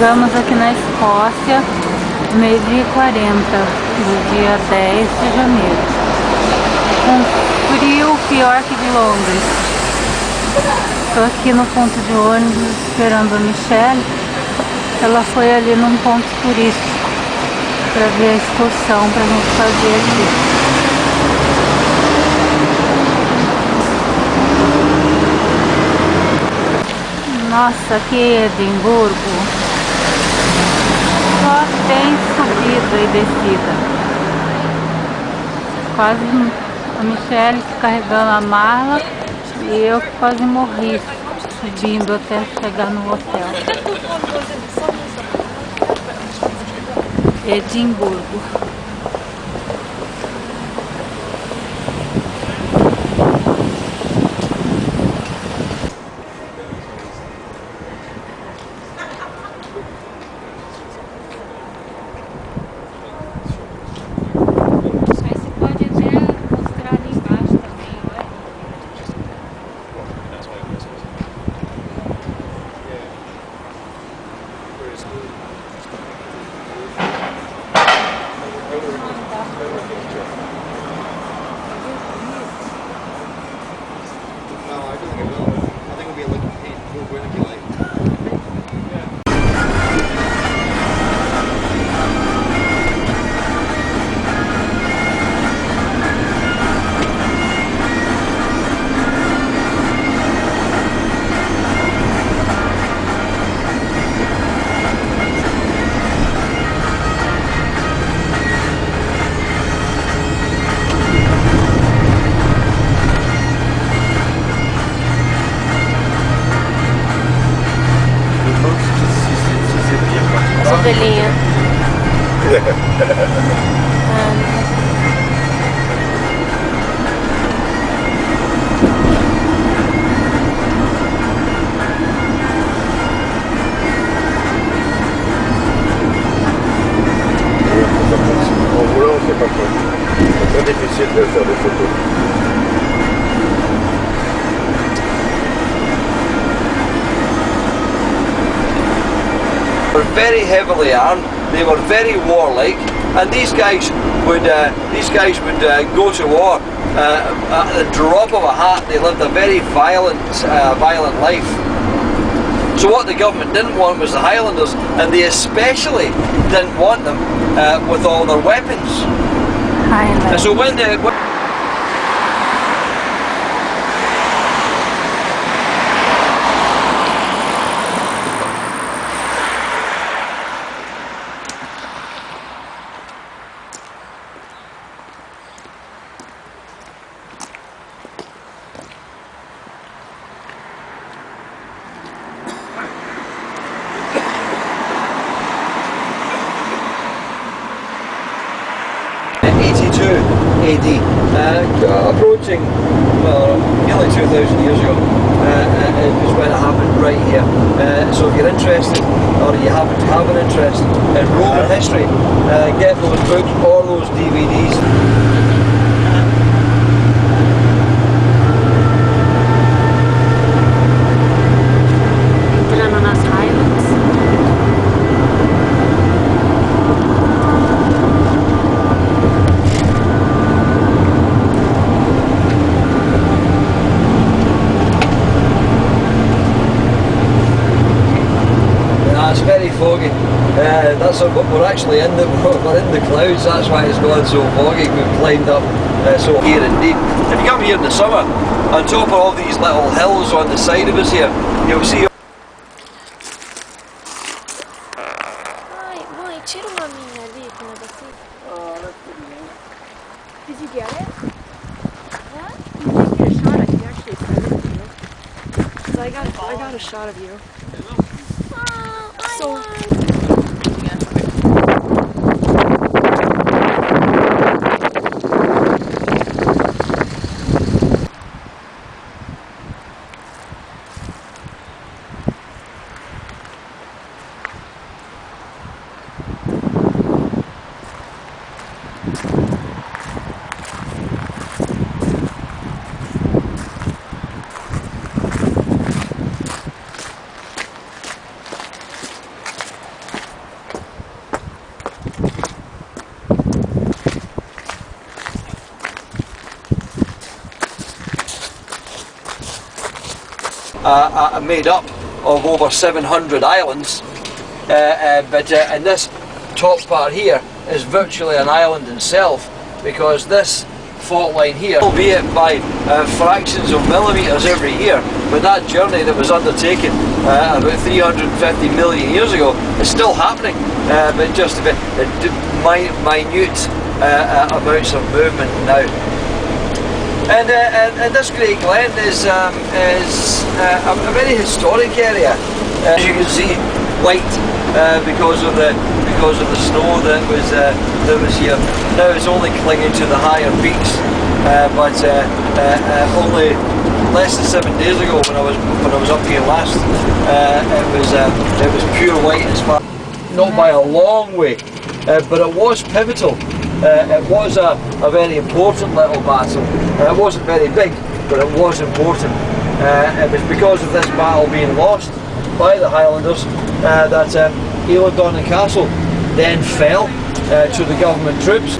Chegamos aqui na Escócia, 12h40 do dia 10 de janeiro. Com frio pior que de Londres. Estou aqui no ponto de ônibus esperando a Michelle. Ela foi ali num ponto turístico para ver a excursão para a gente fazer aqui. Nossa, aqui em Edimburgo só tem subida e descida. Quase a Michelle carregando a mala e eu quase morri subindo até chegar no hotel. Edimburgo. Ovelhinha. En roulant, c'est pas cool. C'est très difficile de faire des photos. Were very heavily armed. They were very warlike, and these guys would go to war at the drop of a hat. They lived a very violent life. So what the government didn't want was the Highlanders, and they especially didn't want them with all their weapons. And so when AD, approaching, well, nearly 2,000 years ago, is when it happened right here. So if you're interested, or you happen to have an interest in Roman history, get those books or those DVDs. It's very foggy. We're actually in the clouds. That's why it's going so foggy. We've climbed up so here indeed. If you come here in the summer, on top of all these little hills on the side of us here, you'll see. Mãe, tira uma minha ali com o negocinho. Oh, that's pretty neat. Did you get it? What? You did get a shot of you. Actually sent it to you. So I got a shot of you. So made up of over 700 islands, but in this top part here is virtually an island in itself, because this fault line here, albeit by fractions of millimetres every year, but that journey that was undertaken about 350 million years ago is still happening, but just a bit minute amounts of movement now. And this Great Glen is a very historic area. As you can see, white because of the snow that was here. Now it's only clinging to the higher peaks, but only less than 7 days ago, when I was up here last, it was pure white as far. Not by a long way, but it was pivotal. It was a very important little battle. It wasn't very big, but it was important. It was because of this battle being lost by the Highlanders that Eilean Castle then fell to the government troops.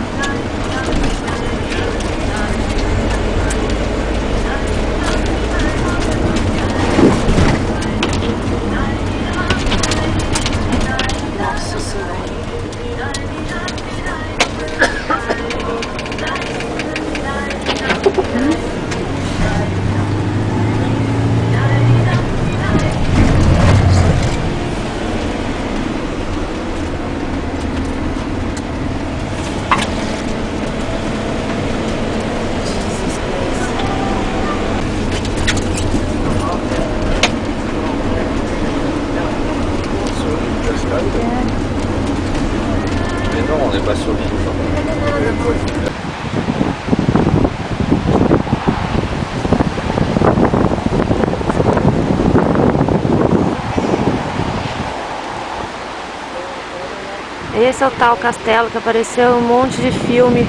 Esse é o tal castelo que apareceu em um monte de filme.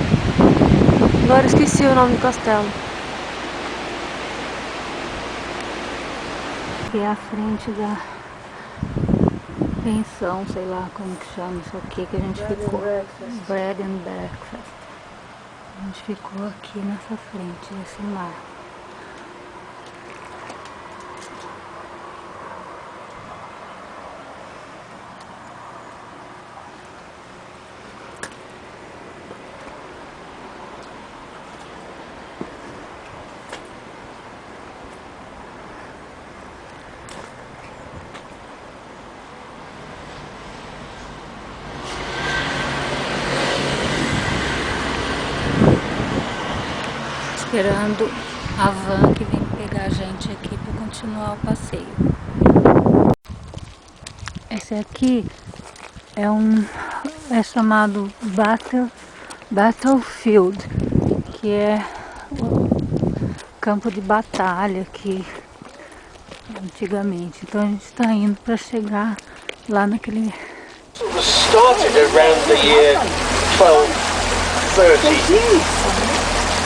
Agora esqueci o nome do castelo. Aqui é a frente da pensão, sei lá como que chama isso aqui, que a gente ficou. Bread and Breakfast. A gente ficou aqui nessa frente desse mar. Esperando a van que vem pegar a gente aqui para continuar o passeio. Esse aqui é chamado Battlefield, que é o campo de batalha aqui antigamente. Então a gente está indo para chegar lá naquele. Started around the year 1230.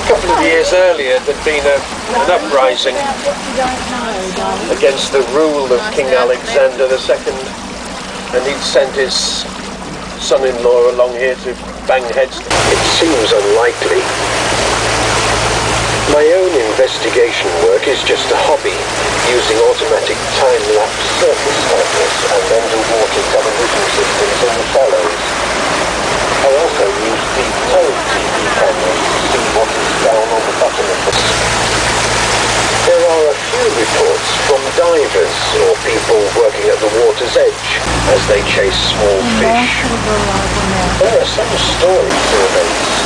A couple of years earlier there'd been an uprising against the rule of King Alexander II, and he'd sent his son-in-law along here to bang heads. It seems unlikely. My own investigation work is just a hobby, using automatic time-lapse surface cameras and underwater television systems in the shallows. I also use deep tone TV cameras to see what is down on the bottom of this. There are a few reports from divers or people working at the water's edge as they chase small fish. There are some story surveys.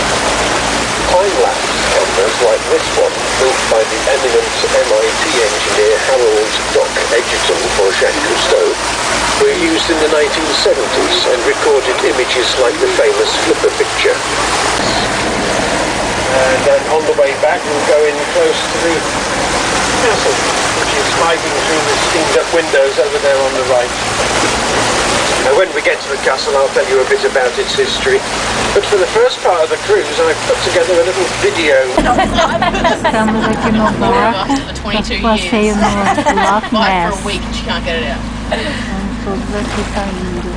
Time-lapse cameras like this one, built by the eminent MIT engineer Harold Doc Edgerton for Jacques Cousteau, were used in the 1970s and recorded images like the famous flipper picture. And then on the way back we'll go in close to the castle, which is hiding through the steamed up windows over there on the right. Now when we get to the castle I'll tell you a bit about its history, but for the first part of the cruise I've put together a little video. Estamos aqui no barco, passeio no Loch Ness. Estamos todos aqui saindo.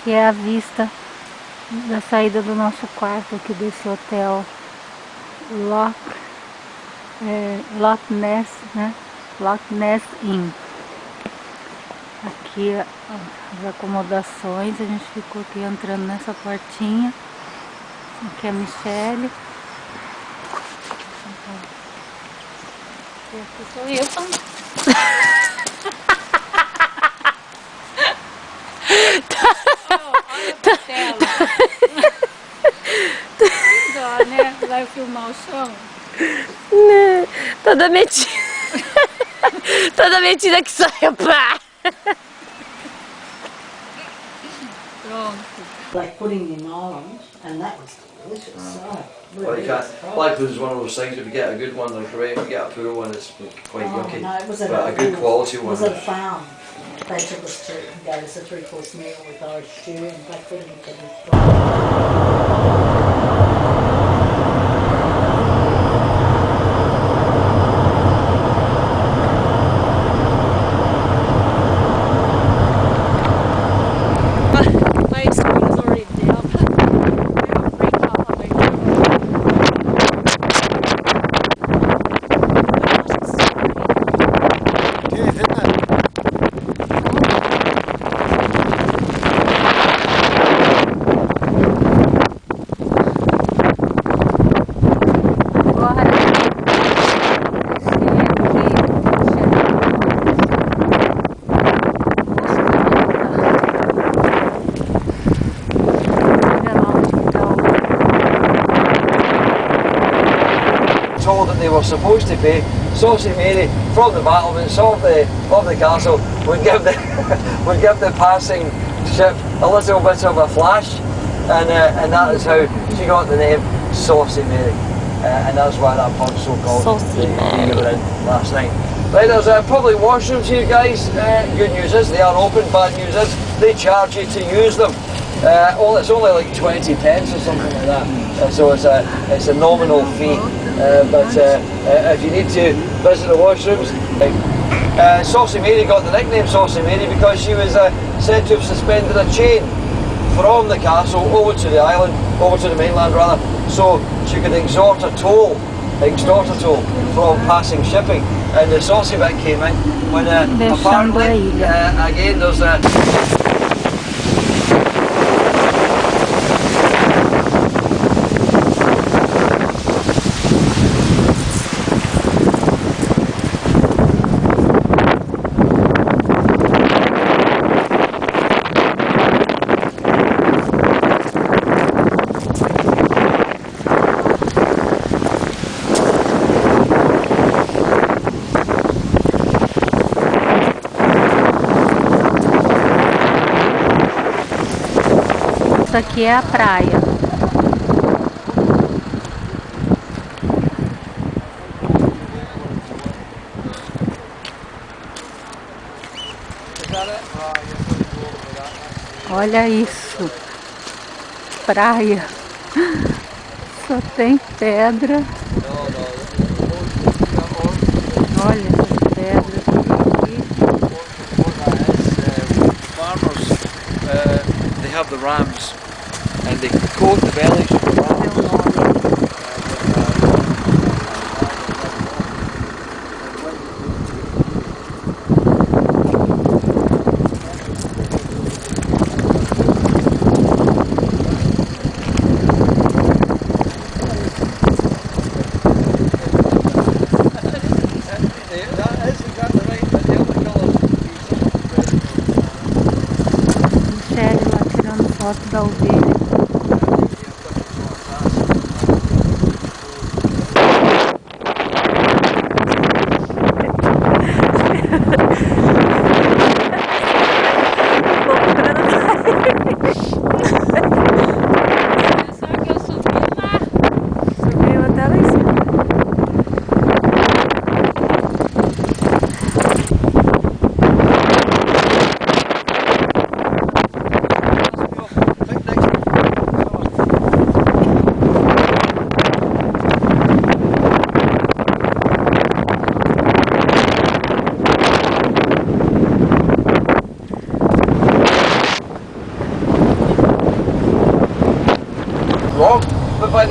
aqui é a vista da saída do nosso quarto aqui desse hotel Loch Ness, né? Loch Ness Inn. Aqui as acomodações, a gente ficou aqui entrando nessa portinha. Aqui é a Michelle. E aqui sou eu também. Olha pra tela. Dó, né? Vai filmar o chão. Toda metida. Toda metida que sai, pá! Pronto. Like putting in Ireland, and that was delicious. Oh, Well, you can't. Blackwood's one of those things. If you get a good one, they're great. If you get a poor one, it's quite yucky. no, it was But a good quality it one. was at a farm. They took us to and gave us a 3-course meal with Irish stew and black pudding and My screen is already down. I have a break off on my Told that they were supposed to pay. Saucy Mary from the battlements of the castle would give the would give the passing ship a little bit of a flash, and that is how she got the name Saucy Mary, and that's why that pub's so called. Saucy Mary. We were in last night. Right, there's public washrooms here, guys. Good news is they are open. Bad news is they charge you to use them. It's only like 20 pence or something like that, so it's a nominal fee. But if you need to visit the washrooms, Saucy Mary got the nickname Saucy Mary because she was said to have suspended a chain from the castle over to the island, over to the mainland rather, so she could extort a toll from passing shipping. And the saucy bit came in when apparently again there's Isso aqui é a praia. Olha isso. Praia. Só tem pedra. Olha essas pedras aqui. farmers, they have the rams and they coat the bellies of the rams. That is exactly right, but the other colours Michelle lá tirando foto da ovelha. Só que eu subi lá. Subiu até lá em cima. I think next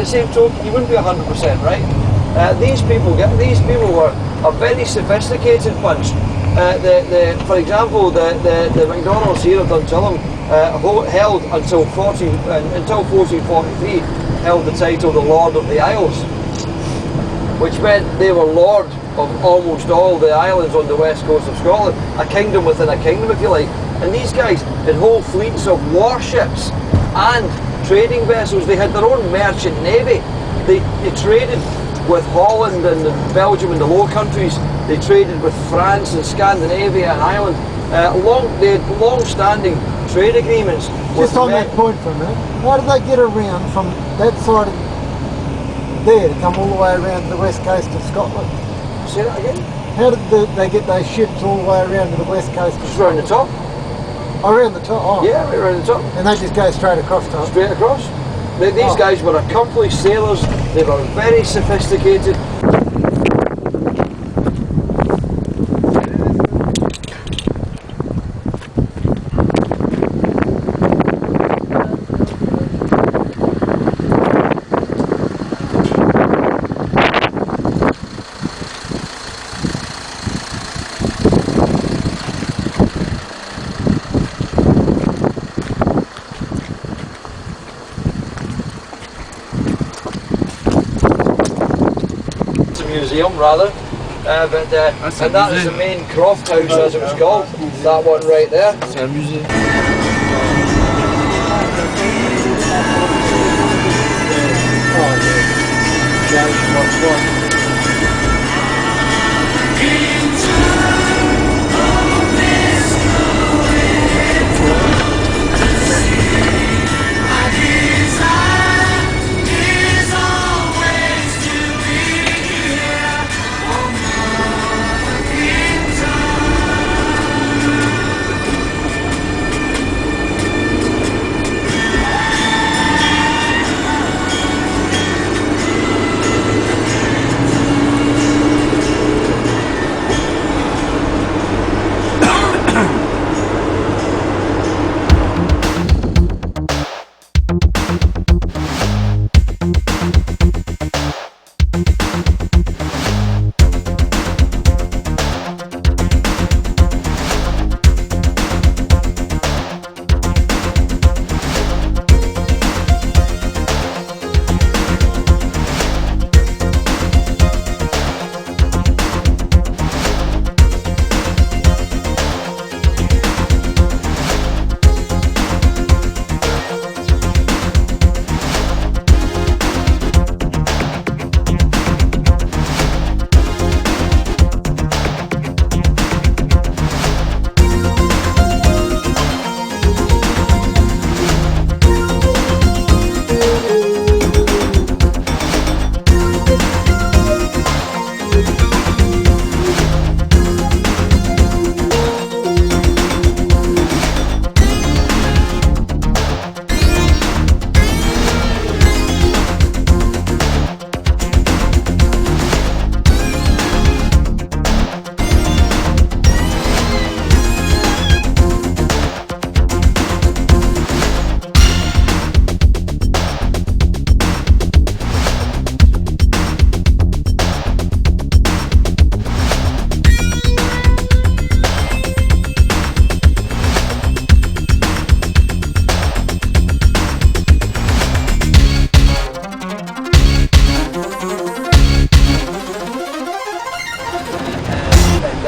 same token, you wouldn't be 100% right. These people were a very sophisticated bunch. For example, the McDonald's here of Duntulm held until 1443 held the title the Lord of the Isles, which meant they were lord of almost all the islands on the west coast of Scotland, a kingdom within a kingdom, if you like. And these guys had whole fleets of warships and trading vessels. They had their own merchant navy. They traded with Holland and Belgium and the Low Countries. They traded with France and Scandinavia and Ireland. They had long-standing trade agreements. Just on that point for a minute, how did they get around from that side of there to come all the way around to the west coast of Scotland? Say that again? How did they get those ships all the way around to the west coast of Just Scotland? around the top. Oh, around the top? Oh. Yeah, right around the top. And they just go straight across to us? Straight across. These guys were accomplished sailors. They were very sophisticated. Museum rather, and that is the main croft house as it was called, that one right there. C'est un musée.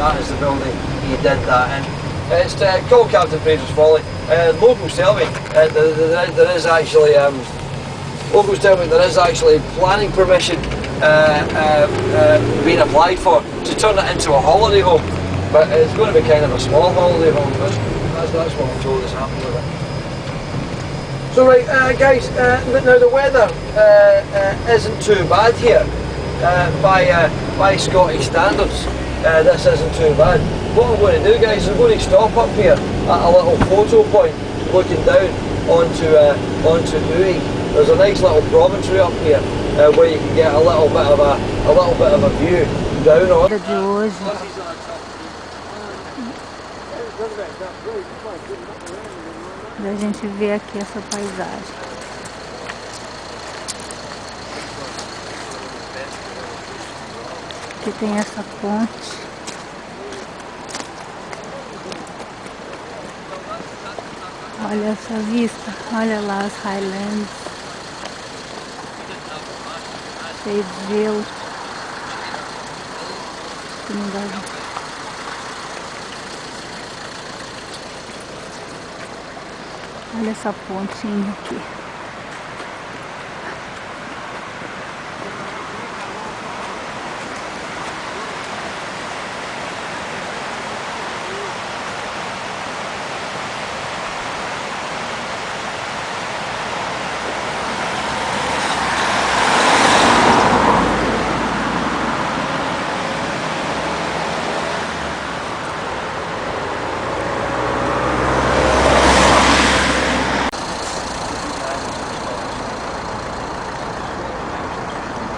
That is the building he did that in. It's called Captain Fraser's Folly. Locals tell me there is actually planning permission being applied for to turn it into a holiday home, but it's going to be kind of a small holiday home. But that's what I'm told is happening with it. So right, guys, now the weather isn't too bad here by Scottish standards. This isn't too bad. What I'm going to do, guys, I'm going to stop up here at a little photo point looking down onto Uig. There's a nice little promontory up here where you can get a little bit of a view down on. De hoje. Da gente ver aqui essa paisagem. Aqui tem essa ponte. Olha essa vista, olha lá as Highlands. Cheio de gelo. Que não dá. Olha essa pontinha aqui.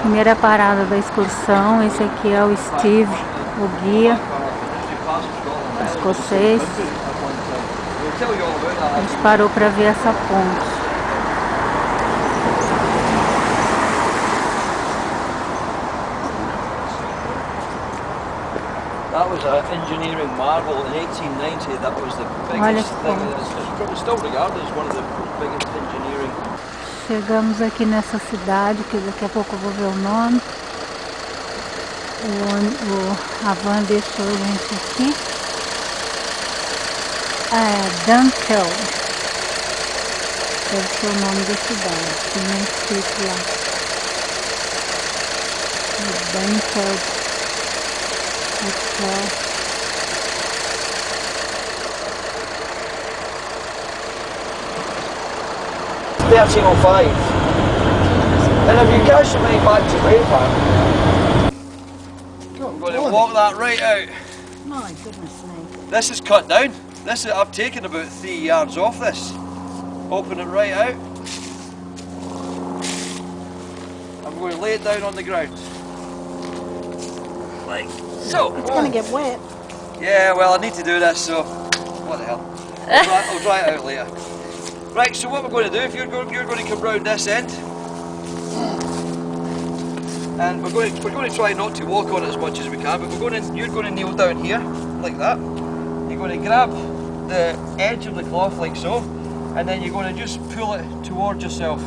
Primeira parada da excursão, esse aqui é o Steve, o guia escocês. A gente parou para ver essa ponte. That was an engineering marvel in 1890. That was the biggest thing. It's still regarded as one of the biggest engineering. Chegamos aqui nessa cidade, que daqui a pouco eu vou ver o nome. A van deixou a gente aqui. É Dunkeld. Deve ser o nome da cidade. Tem um escrito lá. Dunkeld Hotel. 1305. And if you catch the way back to Raypan, I'm going to walk that right out. My goodness me. This is cut down. I've taken about 3 yards off this. Open it right out. I'm going to lay it down on the ground. Like so. It's going to get wet. Yeah, well I need to do this, so what the hell. I'll dry it out later. Right, so what we're going to do, if you're going to come round this end, and we're going to try not to walk on it as much as we can, but you're going to kneel down here, like that. You're going to grab the edge of the cloth like so, and then you're going to just pull it towards yourself,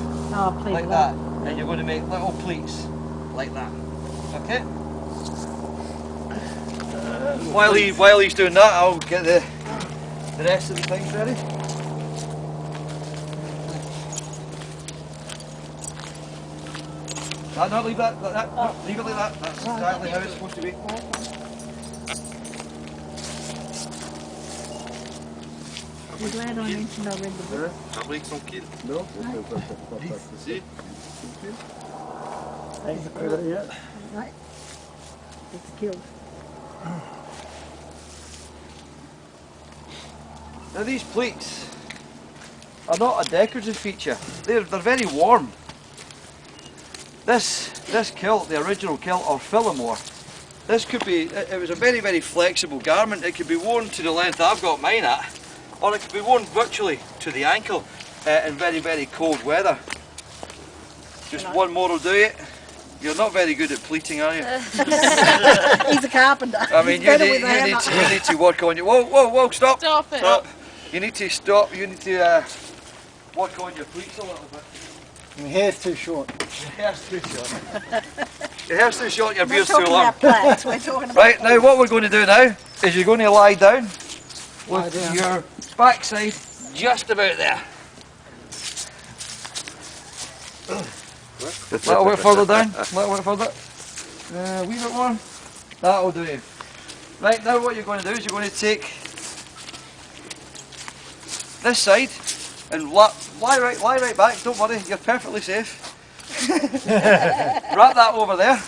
like that. And you're going to make little pleats, like that. Okay? While he's doing that, I'll get the rest of the things ready. No, leave that, no, leave it like that. That's exactly how it's supposed to be. We're glad I mentioned I read the book. Fabrique sont kills. No? Si. Right? It's killed. Now these pleats are not a decorative feature. They're very warm. This kilt, the original kilt or Phillimore, this could be, it was a very, very flexible garment. It could be worn to the length I've got mine at, or it could be worn virtually to the ankle in very, very cold weather. Just one more will do it. You're not very good at pleating, are you? He's a carpenter. I mean, you need to work on your, whoa, stop. Stop it. Stop. You need to stop, you need to work on your pleats a little bit. My hair's too short. Your hair's too short. Your hair's too short, your We're beard's not too talking long. about plaits, we're talking about Right, now what we're going to do now is you're going to lie down with your backside just about there. A little bit further down, a little bit further. Wee bit more. That'll do you. Right, now what you're going to do is you're going to take this side and lie right back, don't worry, you're perfectly safe. Wrap that over there.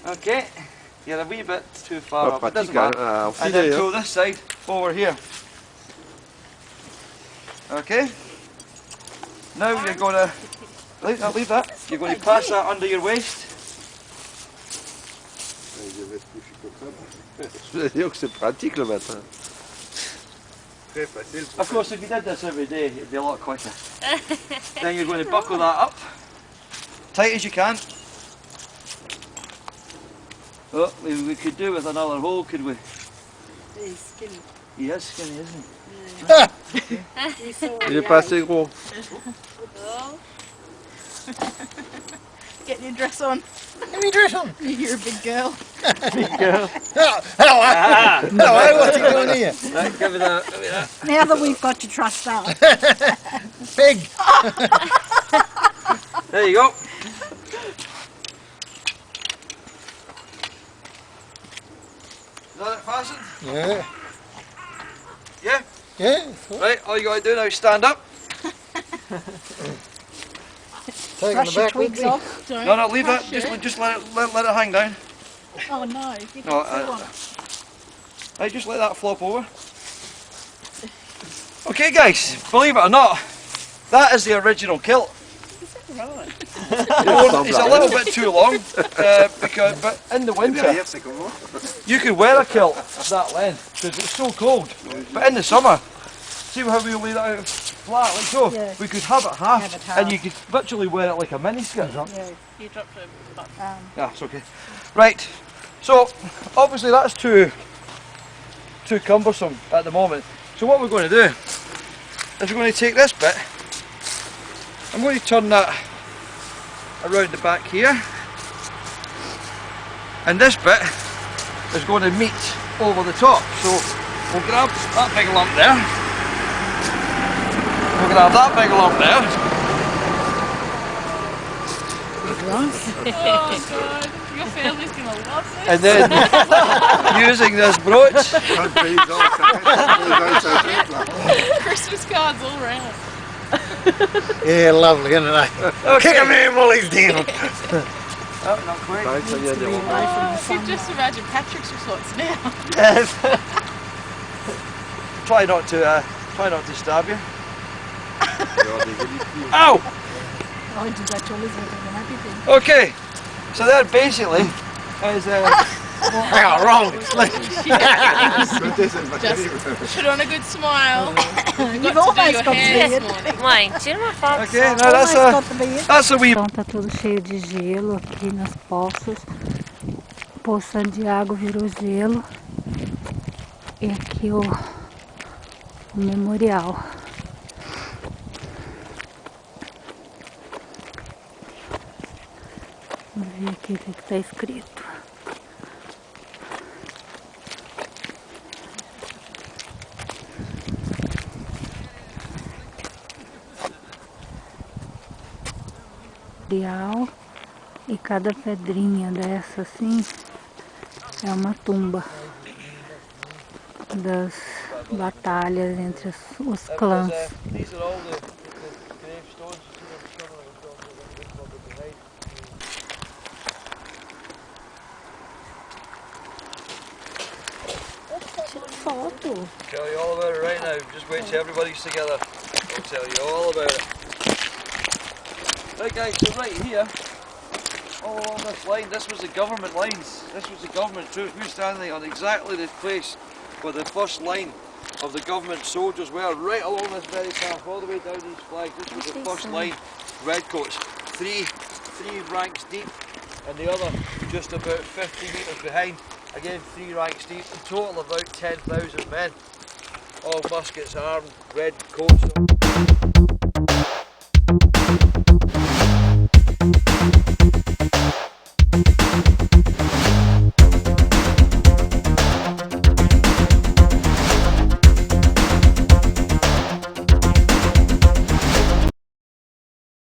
Okay, you're a wee bit too far up, it doesn't matter. And then pull this side over here. Okay, now you're going to, leave that, you're going to pass that under your waist. C'est pratique le matin. Of course, if you did this every day, it'd be a lot quicker. Then you're going to buckle that up, tight as you can. Oh, we could do with another hole, could we? He's skinny. He is skinny, isn't he? He's so Il est pas assez gros. Getting your dress on. Let me dress on. You're a big girl. Hello, hello, what's he doing here? Right, give me that, give me that. Now that we've got your trust out. Pig. There you go. Is that it fastened? Yeah. Yeah? Yeah. Right, all you gotta do now is stand up. Taking Brush the your back with twigs me. off. Don't No, leave that. crush it. Just let it hang down. Oh no, you No, can still on it. Right, just let that flop over. Okay guys, believe it or not, that is the original kilt. Right. It's a little bit too long, but in the winter Derrière, c'est comment? you could wear a kilt that length because it's so cold. But in the summer, see how we lay that out flat like so? Yeah. We could have it half, Have it half. and you could virtually wear it like a mini skirt. Yeah. You dropped it. Yeah, it's okay. Right, so obviously that's too cumbersome at the moment. So what we're going to do is we're going to take this bit, I'm going to turn that around the back here, and this bit is going to meet over the top. So we'll grab that big lump there, we'll grab that big lump there, Oh god, your family's gonna love this. and then using this brooch, Un paysan, ça fait là. Christmas cards all round. Yeah, lovely, isn't it? Kick a man while he's down. oh, not quite. Pareil que ça vient des Romains. Oh, you can just imagine Patrick's response now. Yes. Try not to stab you. Il va y avoir des jolies filles. Ow! Oh, did that to Elizabeth and everything. Okay, so that basically is Hang on, wrong. Côté, c'est pas Just terrible. put on a good smile. You've always got the hair beard. this morning. Mãe, tira uma foto. okay. só. Now Always got the beard. that's a wee. Então tá tudo cheio de gelo aqui nas poças. Poça de água virou gelo. E aqui o memorial. Vamos ver aqui o que está escrito. Memorial. E cada pedrinha dessa assim é uma tumba das batalhas entre os clãs. These are all the gravestones. Foto. Tell you all about it right now. Just wait till everybody's together. I'll tell you all about it. Right guys, so right here, all along this line, this was the government lines. This was the government troops. We're standing on exactly the place where the first line of the government soldiers were, right along this very path, all the way down these flags. This was the first line, redcoats, three ranks deep, and the other just about 50 metres behind. Again, 3 ranks deep, in total about 10,000 men, all muskets armed, red coats.